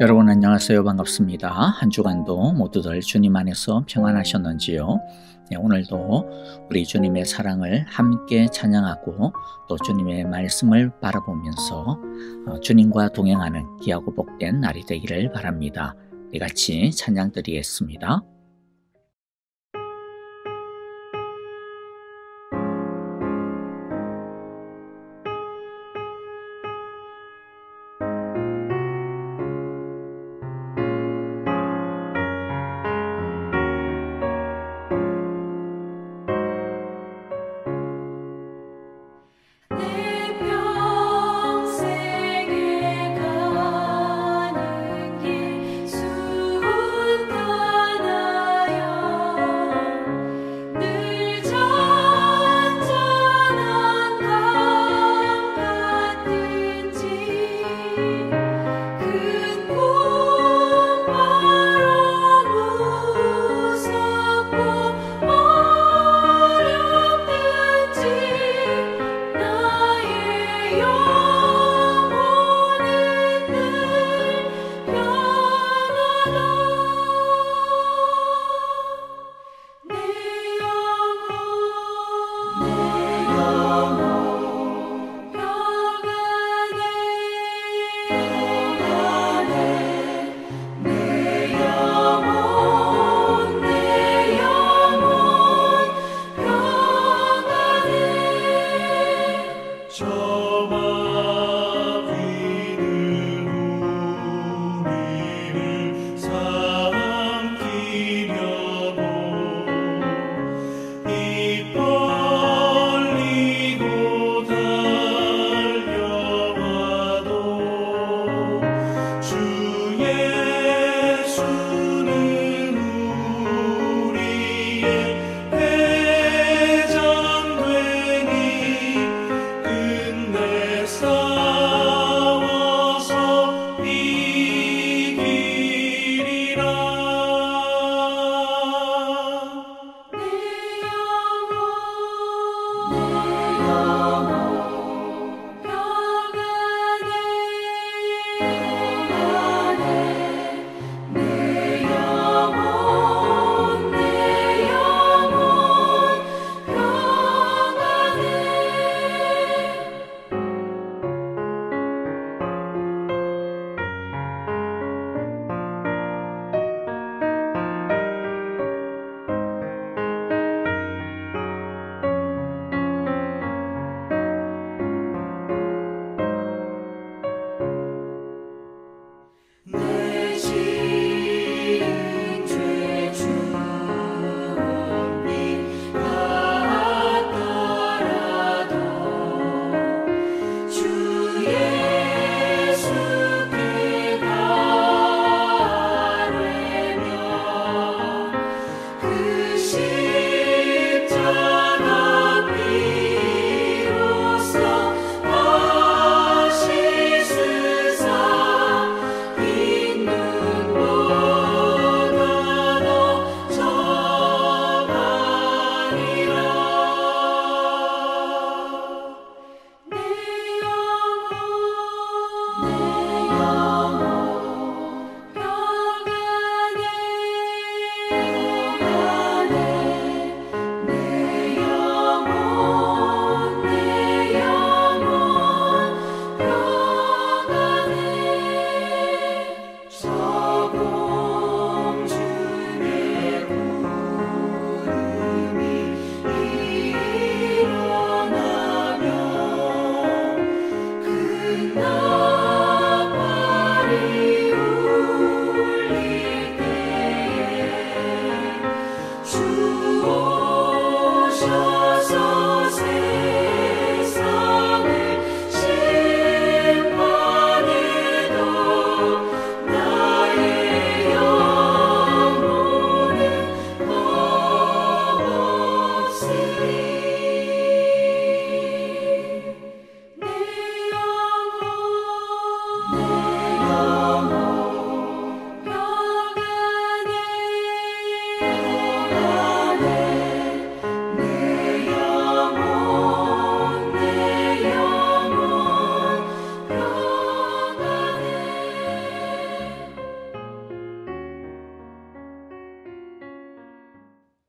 여러분 안녕하세요. 반갑습니다. 한 주간도 모두들 주님 안에서 평안하셨는지요? 네, 오늘도 우리 주님의 사랑을 함께 찬양하고 또 주님의 말씀을 바라보면서 주님과 동행하는 귀하고 복된 날이 되기를 바랍니다. 우리 같이 찬양 드리겠습니다. 내 평생에 가는 길 순탄하게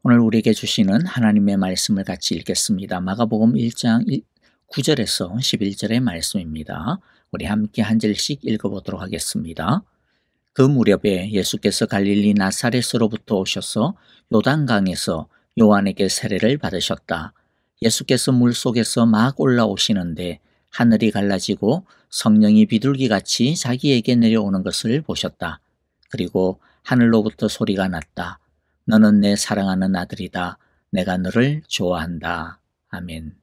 오늘 우리에게 주시는 하나님의 말씀을 같이 읽겠습니다. 마가복음 1장 9절에서 11절의 말씀입니다. 우리 함께 한 절씩 읽어보도록 하겠습니다. 그 무렵에 예수께서 갈릴리 나사렛으로부터 오셔서 요단강에서 요한에게 세례를 받으셨다. 예수께서 물속에서 막 올라오시는데 하늘이 갈라지고 성령이 비둘기같이 자기에게 내려오는 것을 보셨다. 그리고 하늘로부터 소리가 났다. 너는 내 사랑하는 아들이다. 내가 너를 좋아한다. 아멘.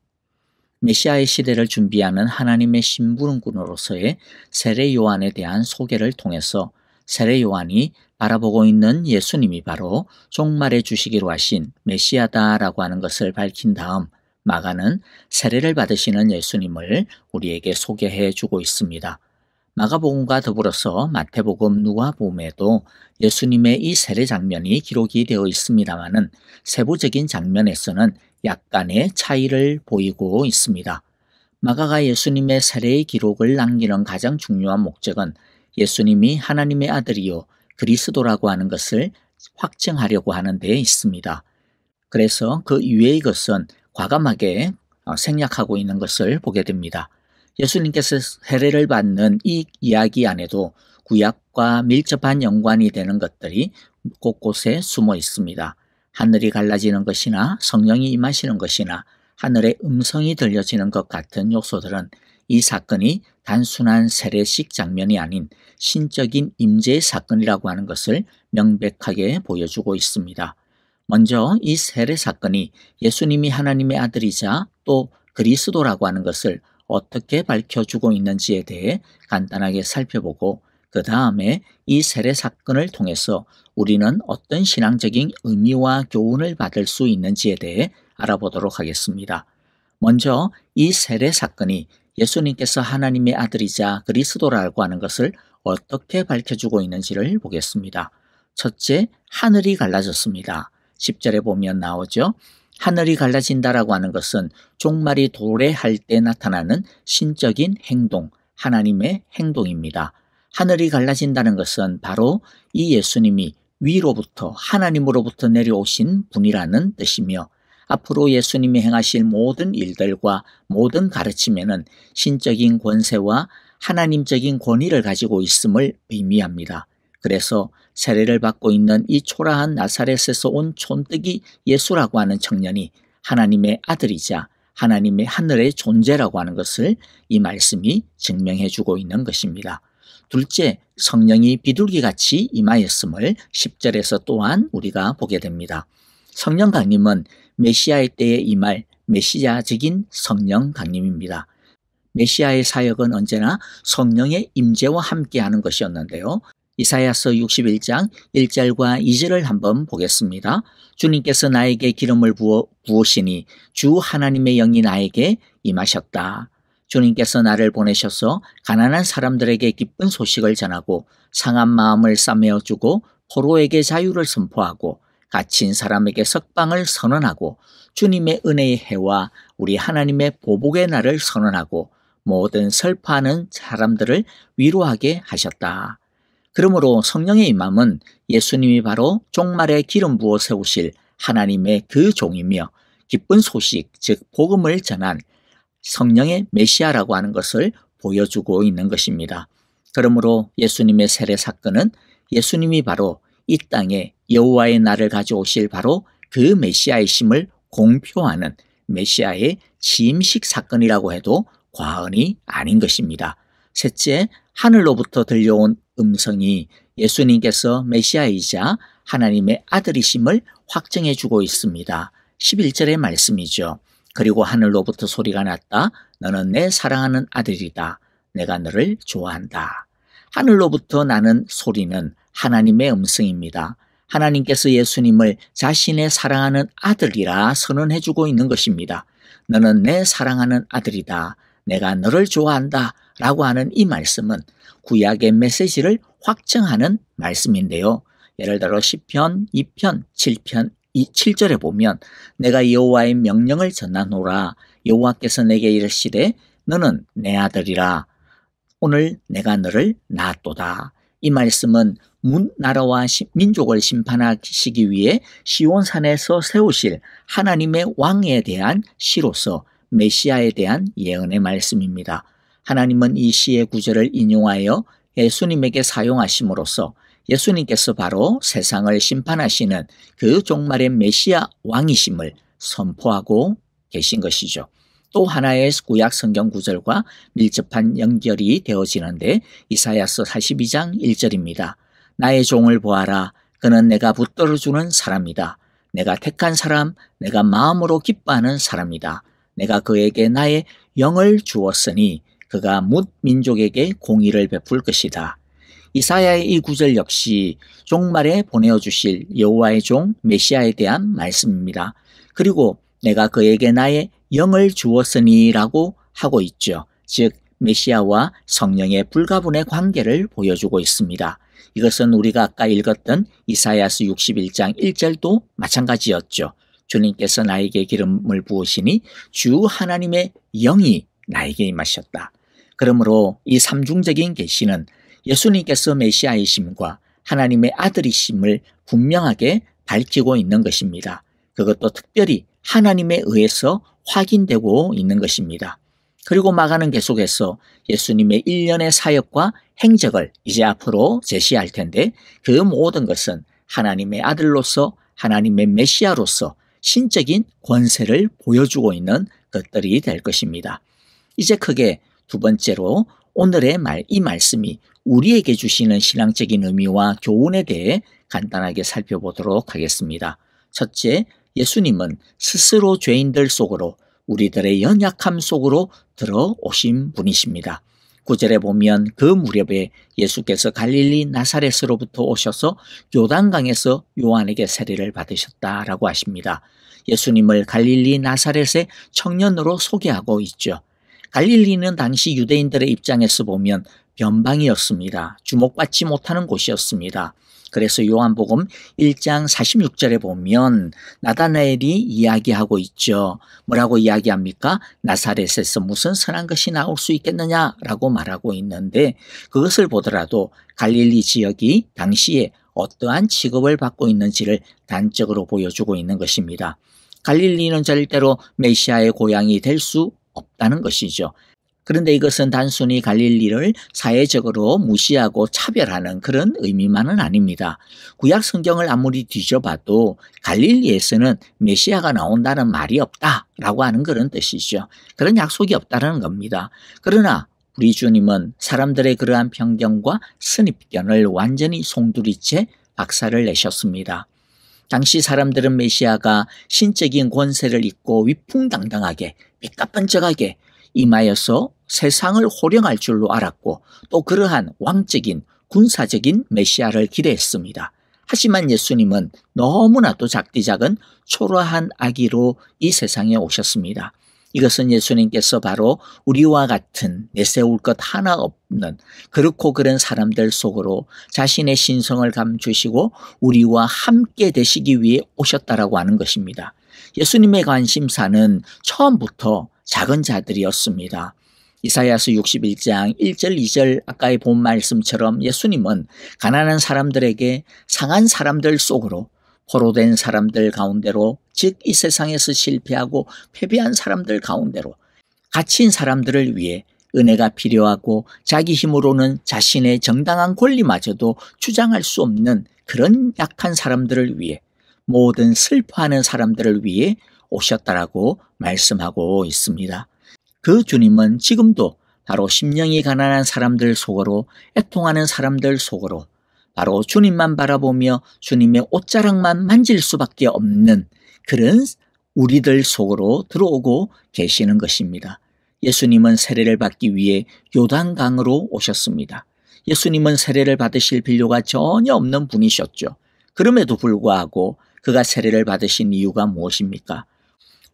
메시아의 시대를 준비하는 하나님의 심부름꾼으로서의 세례 요한에 대한 소개를 통해서 세례 요한이 바라보고 있는 예수님이 바로 종말에 주시기로 하신 메시아다라고 하는 것을 밝힌 다음 마가는 세례를 받으시는 예수님을 우리에게 소개해 주고 있습니다. 마가복음과 더불어서 마태복음, 누가복음에도 예수님의 이 세례 장면이 기록이 되어 있습니다마는 세부적인 장면에서는 약간의 차이를 보이고 있습니다. 마가가 예수님의 세례의 기록을 남기는 가장 중요한 목적은 예수님이 하나님의 아들이요 그리스도라고 하는 것을 확증하려고 하는 데 있습니다. 그래서 그 이외의 것은 과감하게 생략하고 있는 것을 보게 됩니다. 예수님께서 세례를 받는 이 이야기 안에도 구약과 밀접한 연관이 되는 것들이 곳곳에 숨어 있습니다. 하늘이 갈라지는 것이나 성령이 임하시는 것이나 하늘의 음성이 들려지는 것 같은 요소들은 이 사건이 단순한 세례식 장면이 아닌 신적인 임재의 사건이라고 하는 것을 명백하게 보여주고 있습니다. 먼저 이 세례 사건이 예수님이 하나님의 아들이자 또 그리스도라고 하는 것을 어떻게 밝혀주고 있는지에 대해 간단하게 살펴보고 그 다음에 이 세례 사건을 통해서 우리는 어떤 신앙적인 의미와 교훈을 받을 수 있는지에 대해 알아보도록 하겠습니다. 먼저 이 세례 사건이 예수님께서 하나님의 아들이자 그리스도라고 하는 것을 어떻게 밝혀주고 있는지를 보겠습니다. 첫째, 하늘이 갈라졌습니다. 10절에 보면 나오죠. 하늘이 갈라진다라고 하는 것은 종말이 도래할 때 나타나는 신적인 행동, 하나님의 행동입니다. 하늘이 갈라진다는 것은 바로 이 예수님이 위로부터 하나님으로부터 내려오신 분이라는 뜻이며 앞으로 예수님이 행하실 모든 일들과 모든 가르침에는 신적인 권세와 하나님적인 권위를 가지고 있음을 의미합니다. 그래서 세례를 받고 있는 이 초라한 나사렛에서 온 촌뜨기 예수라고 하는 청년이 하나님의 아들이자 하나님의 하늘의 존재라고 하는 것을 이 말씀이 증명해 주고 있는 것입니다. 둘째, 성령이 비둘기같이 임하였음을 10절에서 또한 우리가 보게 됩니다. 성령 강림은 메시아의 때에 임할 메시아적인 성령 강림입니다. 메시아의 사역은 언제나 성령의 임재와 함께하는 것이었는데요. 이사야서 61장 1절과 2절을 한번 보겠습니다. 주님께서 나에게 기름을 부으시니 주 하나님의 영이 나에게 임하셨다. 주님께서 나를 보내셔서 가난한 사람들에게 기쁜 소식을 전하고 상한 마음을 싸매어주고 포로에게 자유를 선포하고 갇힌 사람에게 석방을 선언하고 주님의 은혜의 해와 우리 하나님의 보복의 날을 선언하고 모든 슬퍼하는 사람들을 위로하게 하셨다. 그러므로 성령의 임함은 예수님이 바로 종말에 기름 부어 세우실 하나님의 그 종이며 기쁜 소식, 즉 복음을 전한 성령의 메시아라고 하는 것을 보여주고 있는 것입니다. 그러므로 예수님의 세례 사건은 예수님이 바로 이 땅에 여호와의 날을 가져오실 바로 그 메시아이심을 공표하는 메시아의 취임식 사건이라고 해도 과언이 아닌 것입니다. 셋째, 하늘로부터 들려온 음성이 예수님께서 메시아이자 하나님의 아들이심을 확증해 주고 있습니다. 11절의 말씀이죠. 그리고 하늘로부터 소리가 났다. 너는 내 사랑하는 아들이다. 내가 너를 좋아한다. 하늘로부터 나는 소리는 하나님의 음성입니다. 하나님께서 예수님을 자신의 사랑하는 아들이라 선언해 주고 있는 것입니다. 너는 내 사랑하는 아들이다. 내가 너를 좋아한다. 라고 하는 이 말씀은 구약의 메시지를 확증하는 말씀인데요. 예를 들어 시편 2편 7편 7절에 보면 내가 여호와의 명령을 전하노라. 여호와께서 내게 이르시되 너는 내 아들이라. 오늘 내가 너를 낳았도다. 이 말씀은 문 나라와 민족을 심판하시기 위해 시온산에서 세우실 하나님의 왕에 대한 시로서 메시아에 대한 예언의 말씀입니다. 하나님은 이 시의 구절을 인용하여 예수님에게 사용하심으로써 예수님께서 바로 세상을 심판하시는 그 종말의 메시아 왕이심을 선포하고 계신 것이죠. 또 하나의 구약 성경 구절과 밀접한 연결이 되어지는데 이사야서 42장 1절입니다. 나의 종을 보아라. 그는 내가 붙들어주는 사람이다. 내가 택한 사람, 내가 마음으로 기뻐하는 사람이다. 내가 그에게 나의 영을 주었으니 그가 뭇 민족에게 공의를 베풀 것이다. 이사야의 이 구절 역시 종말에 보내어주실 여호와의 종 메시아에 대한 말씀입니다. 그리고 내가 그에게 나의 영을 주었으니 라고 하고 있죠. 즉 메시아와 성령의 불가분의 관계를 보여주고 있습니다. 이것은 우리가 아까 읽었던 이사야서 61장 1절도 마찬가지였죠. 주님께서 나에게 기름을 부으시니 주 하나님의 영이 나에게 임하셨다. 그러므로 이 삼중적인 계시는 예수님께서 메시아이심과 하나님의 아들이심을 분명하게 밝히고 있는 것입니다. 그것도 특별히 하나님에 의해서 확인되고 있는 것입니다. 그리고 마가는 계속해서 예수님의 일련의 사역과 행적을 이제 앞으로 제시할 텐데 그 모든 것은 하나님의 아들로서 하나님의 메시아로서 신적인 권세를 보여주고 있는 것들이 될 것입니다. 이제 크게 두 번째로 오늘의 이 말씀이 우리에게 주시는 신앙적인 의미와 교훈에 대해 간단하게 살펴보도록 하겠습니다. 첫째, 예수님은 스스로 죄인들 속으로 우리들의 연약함 속으로 들어오신 분이십니다. 9절에 보면 그 무렵에 예수께서 갈릴리 나사렛으로부터 오셔서 요단강에서 요한에게 세례를 받으셨다라고 하십니다. 예수님을 갈릴리 나사렛의 청년으로 소개하고 있죠. 갈릴리는 당시 유대인들의 입장에서 보면 변방이었습니다. 주목받지 못하는 곳이었습니다. 그래서 요한복음 1장 46절에 보면 나다나엘이 이야기하고 있죠. 뭐라고 이야기합니까? 나사렛에서 무슨 선한 것이 나올 수 있겠느냐라고 말하고 있는데 그것을 보더라도 갈릴리 지역이 당시에 어떠한 취급을 받고 있는지를 단적으로 보여주고 있는 것입니다. 갈릴리는 절대로 메시아의 고향이 될 수 없다는 것이죠. 그런데 이것은 단순히 갈릴리를 사회적으로 무시하고 차별하는 그런 의미만은 아닙니다. 구약 성경을 아무리 뒤져봐도 갈릴리에서는 메시아가 나온다는 말이 없다라고 하는 그런 뜻이죠. 그런 약속이 없다는 겁니다. 그러나 우리 주님은 사람들의 그러한 편견과 선입견을 완전히 송두리째 박살을 내셨습니다. 당시 사람들은 메시아가 신적인 권세를 잇고 위풍당당하게 삐까뻔쩍하게 임하여서 세상을 호령할 줄로 알았고 또 그러한 왕적인 군사적인 메시아를 기대했습니다. 하지만 예수님은 너무나도 작디 작은 초라한 아기로 이 세상에 오셨습니다. 이것은 예수님께서 바로 우리와 같은 내세울 것 하나 없는 그렇고 그런 사람들 속으로 자신의 신성을 감추시고 우리와 함께 되시기 위해 오셨다라고 하는 것입니다. 예수님의 관심사는 처음부터 작은 자들이었습니다. 이사야서 61장 1절 2절 아까의 본 말씀처럼 예수님은 가난한 사람들에게 상한 사람들 속으로 포로된 사람들 가운데로 즉 이 세상에서 실패하고 패배한 사람들 가운데로 갇힌 사람들을 위해 은혜가 필요하고 자기 힘으로는 자신의 정당한 권리마저도 주장할 수 없는 그런 약한 사람들을 위해 모든 슬퍼하는 사람들을 위해 오셨다라고 말씀하고 있습니다. 그 주님은 지금도 바로 심령이 가난한 사람들 속으로 애통하는 사람들 속으로 바로 주님만 바라보며 주님의 옷자락만 만질 수밖에 없는 그런 우리들 속으로 들어오고 계시는 것입니다. 예수님은 세례를 받기 위해 요단강으로 오셨습니다. 예수님은 세례를 받으실 필요가 전혀 없는 분이셨죠. 그럼에도 불구하고 그가 세례를 받으신 이유가 무엇입니까?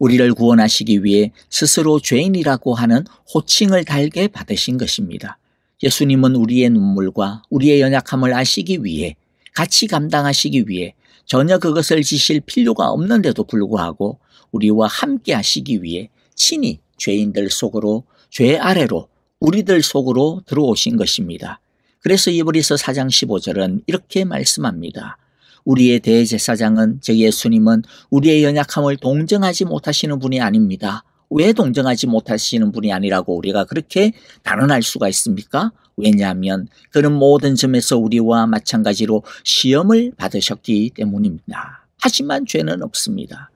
우리를 구원하시기 위해 스스로 죄인이라고 하는 호칭을 달게 받으신 것입니다. 예수님은 우리의 눈물과 우리의 연약함을 아시기 위해 같이 감당하시기 위해 전혀 그것을 지실 필요가 없는데도 불구하고 우리와 함께 하시기 위해 친히 죄인들 속으로 죄 아래로 우리들 속으로 들어오신 것입니다. 그래서 이브리서 4장 15절은 이렇게 말씀합니다. 우리의 대제사장은 즉 예수님은 우리의 연약함을 동정하지 못하시는 분이 아닙니다. 왜 동정하지 못하시는 분이 아니라고 우리가 그렇게 단언할 수가 있습니까? 왜냐하면 그는 모든 점에서 우리와 마찬가지로 시험을 받으셨기 때문입니다. 하지만 죄는 없습니다.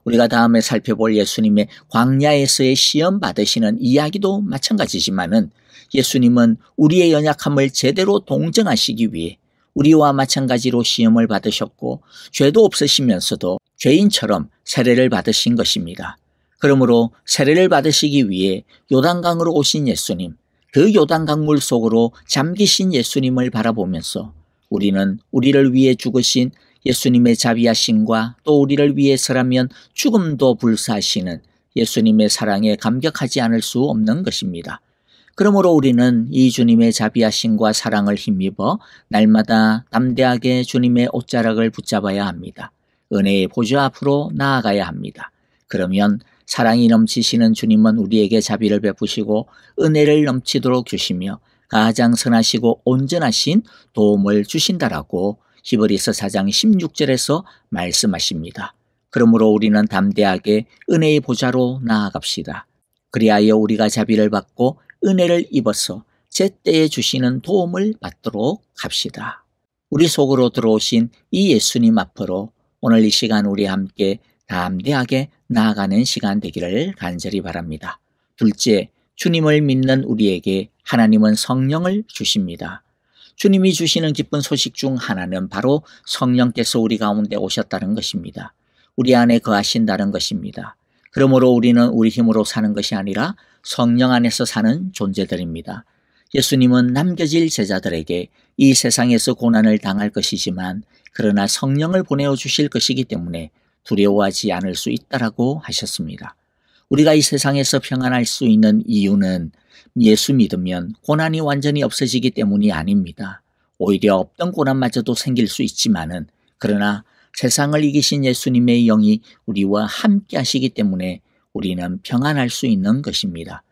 우리가 다음에 살펴볼 예수님의 광야에서의 시험 받으시는 이야기도 마찬가지지만은 예수님은 우리의 연약함을 제대로 동정하시기 위해 우리와 마찬가지로 시험을 받으셨고 죄도 없으시면서도 죄인처럼 세례를 받으신 것입니다. 그러므로 세례를 받으시기 위해 요단강으로 오신 예수님, 그 요단강 물 속으로 잠기신 예수님을 바라보면서 우리는 우리를 위해 죽으신 예수님의 자비하심과 또 우리를 위해서라면 죽음도 불사하시는 예수님의 사랑에 감격하지 않을 수 없는 것입니다. 그러므로 우리는 이 주님의 자비하심과 사랑을 힘입어 날마다 담대하게 주님의 옷자락을 붙잡아야 합니다. 은혜의 보좌 앞으로 나아가야 합니다. 그러면 사랑이 넘치시는 주님은 우리에게 자비를 베푸시고 은혜를 넘치도록 주시며 가장 선하시고 온전하신 도움을 주신다라고 히브리서 4장 16절에서 말씀하십니다. 그러므로 우리는 담대하게 은혜의 보좌로 나아갑시다. 그리하여 우리가 자비를 받고 은혜를 입어서 제때에 주시는 도움을 받도록 합시다. 우리 속으로 들어오신 이 예수님 앞으로 오늘 이 시간 우리 함께 담대하게 나아가는 시간 되기를 간절히 바랍니다. 둘째, 주님을 믿는 우리에게 하나님은 성령을 주십니다. 주님이 주시는 기쁜 소식 중 하나는 바로 성령께서 우리 가운데 오셨다는 것입니다. 우리 안에 거하신다는 것입니다. 그러므로 우리는 우리 힘으로 사는 것이 아니라 성령 안에서 사는 존재들입니다. 예수님은 남겨질 제자들에게 이 세상에서 고난을 당할 것이지만 그러나 성령을 보내어 주실 것이기 때문에 두려워하지 않을 수 있다라고 하셨습니다. 우리가 이 세상에서 평안할 수 있는 이유는 예수 믿으면 고난이 완전히 없어지기 때문이 아닙니다. 오히려 없던 고난마저도 생길 수 있지만은 그러나 세상을 이기신 예수님의 영이 우리와 함께 하시기 때문에 우리는 평안할 수 있는 것입니다.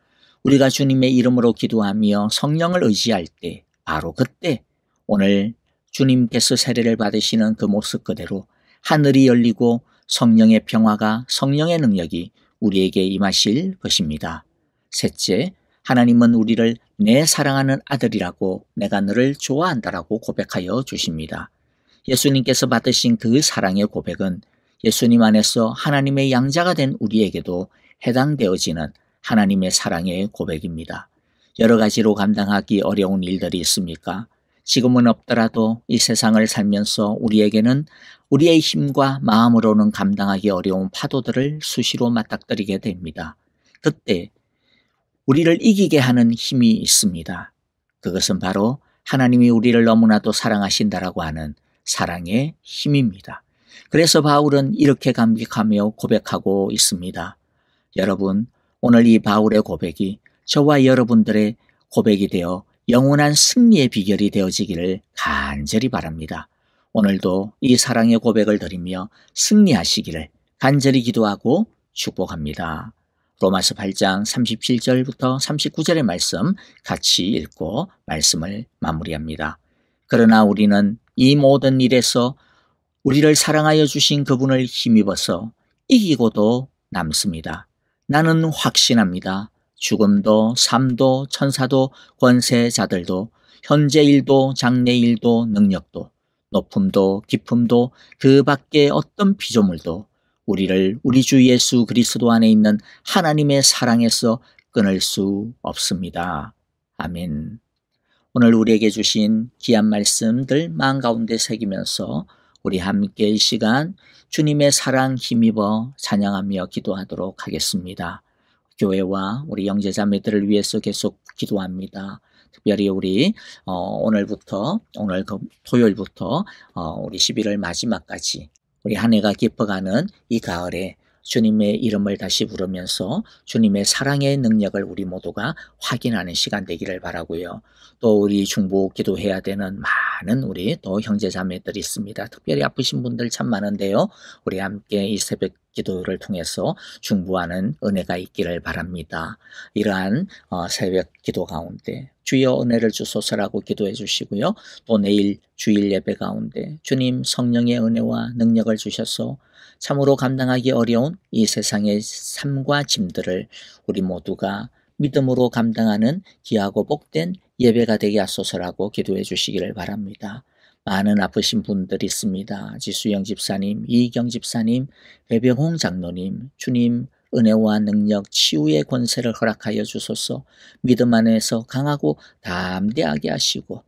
우리가 주님의 이름으로 기도하며 성령을 의지할 때 바로 그때 오늘 주님께서 세례를 받으시는 그 모습 그대로 하늘이 열리고 성령의 평화가 성령의 능력이 우리에게 임하실 것입니다. 셋째, 하나님은 우리를 내 사랑하는 아들이라고 내가 너를 좋아한다라고 고백하여 주십니다. 예수님께서 받으신 그 사랑의 고백은 예수님 안에서 하나님의 양자가 된 우리에게도 해당되어지는 하나님의 사랑의 고백입니다. 여러 가지로 감당하기 어려운 일들이 있습니까? 지금은 없더라도 이 세상을 살면서 우리에게는 우리의 힘과 마음으로는 감당하기 어려운 파도들을 수시로 맞닥뜨리게 됩니다. 그때 우리를 이기게 하는 힘이 있습니다. 그것은 바로 하나님이 우리를 너무나도 사랑하신다라고 하는 사랑의 힘입니다. 그래서 바울은 이렇게 감격하며 고백하고 있습니다. 여러분, 오늘 이 바울의 고백이 저와 여러분들의 고백이 되어 영원한 승리의 비결이 되어지기를 간절히 바랍니다. 오늘도 이 사랑의 고백을 드리며 승리하시기를 간절히 기도하고 축복합니다. 로마서 8장 37절부터 39절의 말씀 같이 읽고 말씀을 마무리합니다. 그러나 우리는 이 모든 일에서 우리를 사랑하여 주신 그분을 힘입어서 이기고도 남습니다. 나는 확신합니다. 죽음도 삶도 천사도 권세자들도 현재 일도 장래 일도 능력도 높음도 깊음도 그 밖에 어떤 피조물도 우리를 우리 주 예수 그리스도 안에 있는 하나님의 사랑에서 끊을 수 없습니다. 아멘. 오늘 우리에게 주신 귀한 말씀들 마음 가운데 새기면서 우리 함께 이 시간 주님의 사랑 힘입어 찬양하며 기도하도록 하겠습니다. 교회와 우리 형제자매들을 위해서 계속 기도합니다. 특별히 우리 오늘 토요일부터 우리 11월 마지막까지 우리 한 해가 깊어가는 이 가을에 주님의 이름을 다시 부르면서 주님의 사랑의 능력을 우리 모두가 확인하는 시간 되기를 바라고요. 또 우리 중보 기도해야 되는 많은 우리 또 형제자매들이 있습니다. 특별히 아프신 분들 참 많은데요. 우리 함께 이 새벽 기도를 통해서 중보하는 은혜가 있기를 바랍니다. 이러한 새벽 기도 가운데 주여 은혜를 주소서라고 기도해 주시고요. 또 내일 주일 예배 가운데 주님 성령의 은혜와 능력을 주셔서 참으로 감당하기 어려운 이 세상의 삶과 짐들을 우리 모두가 믿음으로 감당하는 귀하고 복된 예배가 되게 하소서라고 기도해 주시기를 바랍니다. 많은 아프신 분들이 있습니다. 지수영 집사님, 이경 집사님, 배병홍 장로님, 주님 은혜와 능력, 치유의 권세를 허락하여 주소서. 믿음 안에서 강하고 담대하게 하시고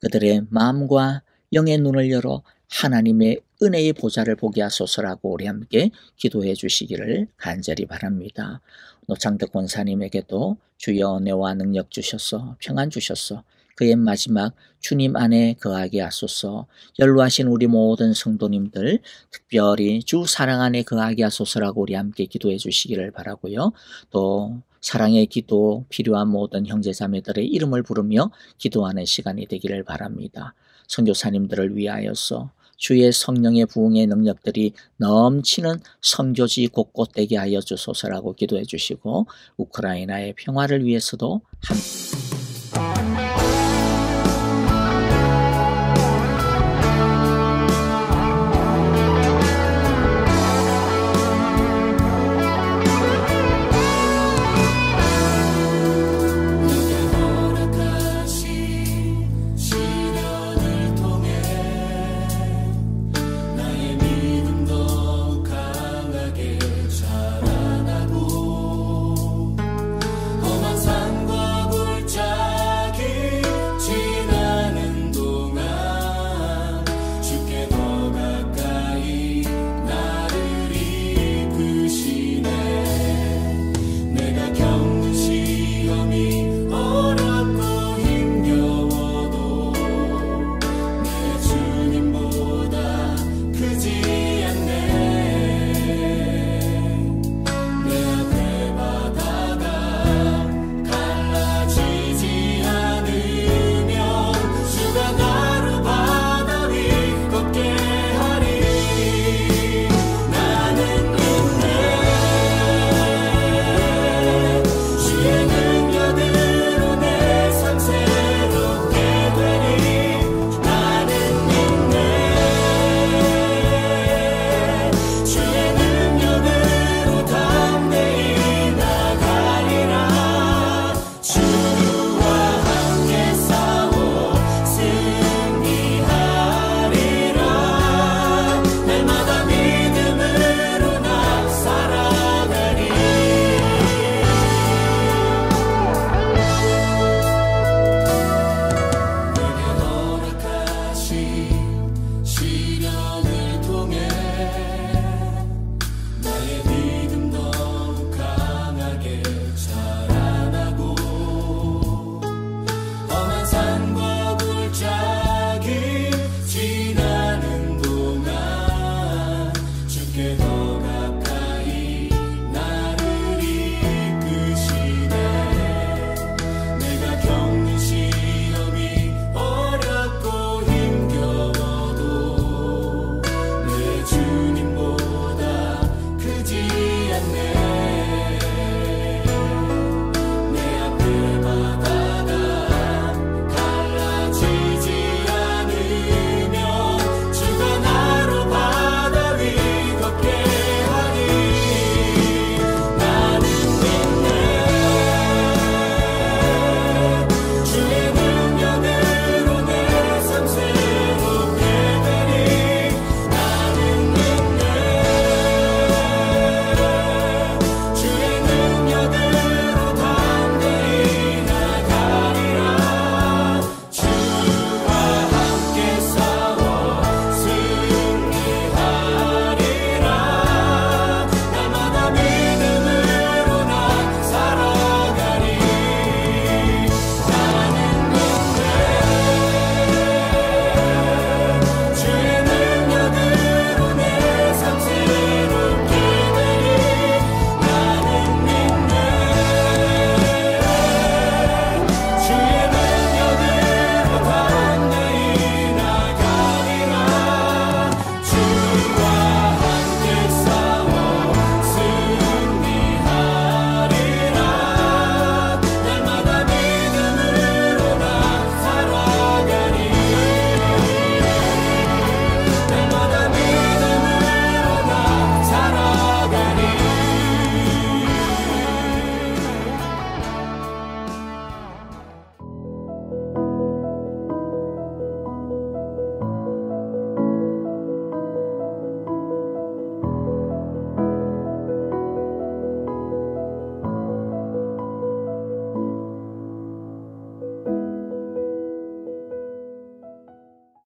그들의 마음과 영의 눈을 열어 하나님의 은혜의 보좌를 보게 하소서라고 우리 함께 기도해 주시기를 간절히 바랍니다. 노창덕 권사님에게도 주여 은혜와 능력 주셔서 평안 주셔서 그의 마지막 주님 안에 거하게 하소서. 연로하신 우리 모든 성도님들 특별히 주 사랑 안에 거하게 하소서라고 우리 함께 기도해 주시기를 바라고요. 또 사랑의 기도 필요한 모든 형제자매들의 이름을 부르며 기도하는 시간이 되기를 바랍니다. 선교사님들을 위하여서 주의 성령의 부흥의 능력들이 넘치는 선교지 곳곳 되게 하여 주소서라고 기도해 주시고 우크라이나의 평화를 위해서도 함께